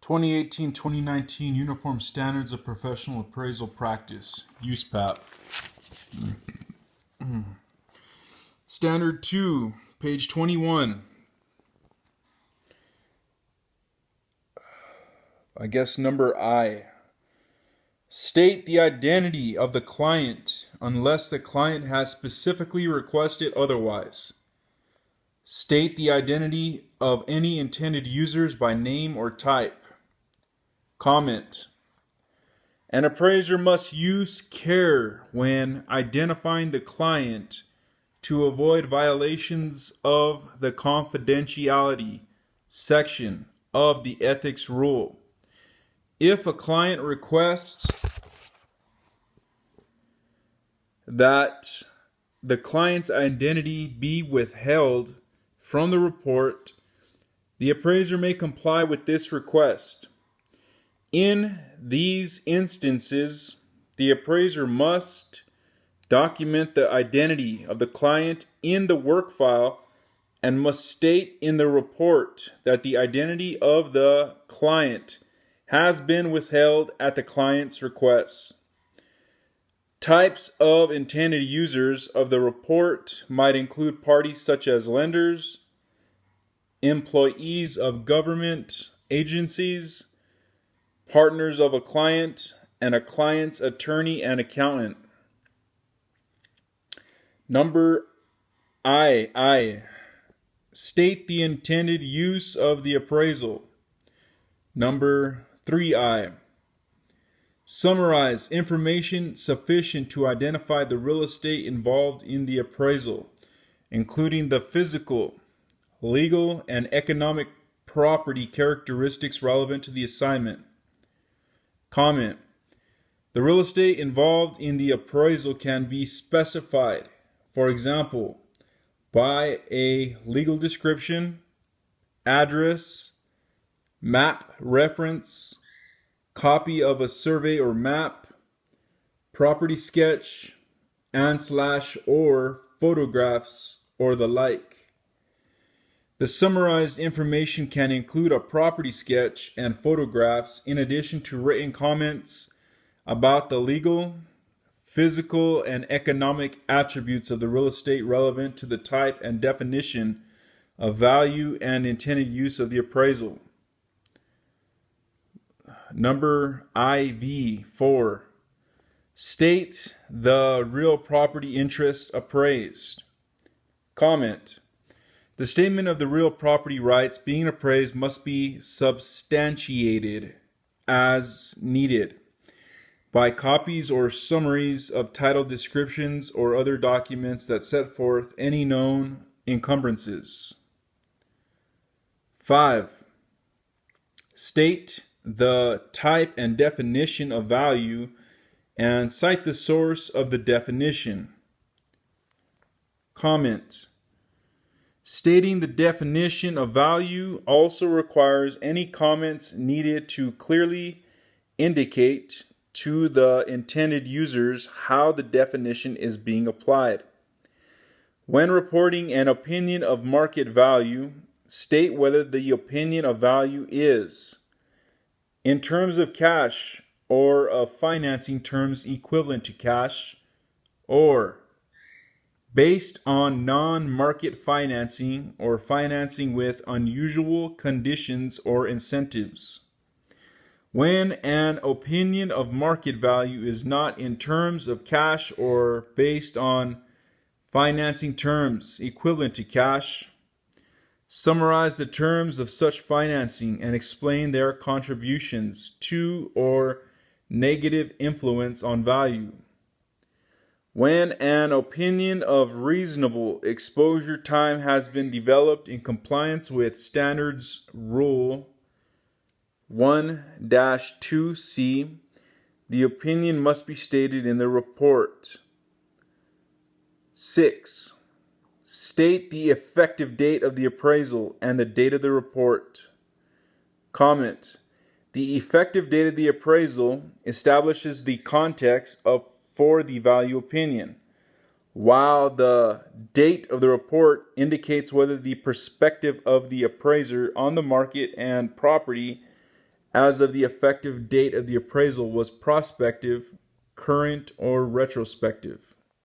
2018-2019 Uniform Standards of Professional Appraisal Practice, USPAP. Standard 2, page 21. I guess number I. State the identity of the client unless the client has specifically requested otherwise. State the identity of any intended users by name or type. Comment. An appraiser must use care when identifying the client to avoid violations of the confidentiality section of the ethics rule. If a client requests that the client's identity be withheld from the report, the appraiser may comply with this request. In these instances, the appraiser must document the identity of the client in the work file and must state in the report that the identity of the client has been withheld at the client's request. Types of intended users of the report might include parties such as lenders, employees of government agencies, partners of a client, and a client's attorney and accountant. Number I. State the intended use of the appraisal. Number 3I. Summarize information sufficient to identify the real estate involved in the appraisal, including the physical, legal, and economic property characteristics relevant to the assignment. Comment. The real estate involved in the appraisal can be specified, for example, by a legal description, address, map reference, copy of a survey or map, property sketch, and/or photographs, or the like. The summarized information can include a property sketch and photographs in addition to written comments about the legal, physical, and economic attributes of the real estate relevant to the type and definition of value and intended use of the appraisal. Number IV4. State the real property interest appraised. Comment. The statement of the real property rights being appraised must be substantiated as needed by copies or summaries of title descriptions or other documents that set forth any known encumbrances. 5. State the type and definition of value and cite the source of the definition. Comment. Stating the definition of value also requires any comments needed to clearly indicate to the intended users how the definition is being applied. When reporting an opinion of market value, state whether the opinion of value is in terms of cash or of financing terms equivalent to cash, or based on non-market financing or financing with unusual conditions or incentives. When an opinion of market value is not in terms of cash or based on financing terms equivalent to cash, summarize the terms of such financing and explain their contributions to or negative influence on value. When an opinion of reasonable exposure time has been developed in compliance with Standards Rule 1-2C, the opinion must be stated in the report. 6. State the effective date of the appraisal and the date of the report. Comment. The effective date of the appraisal establishes the context for the value opinion, while the date of the report indicates whether the perspective of the appraiser on the market and property as of the effective date of the appraisal was prospective, current, or retrospective.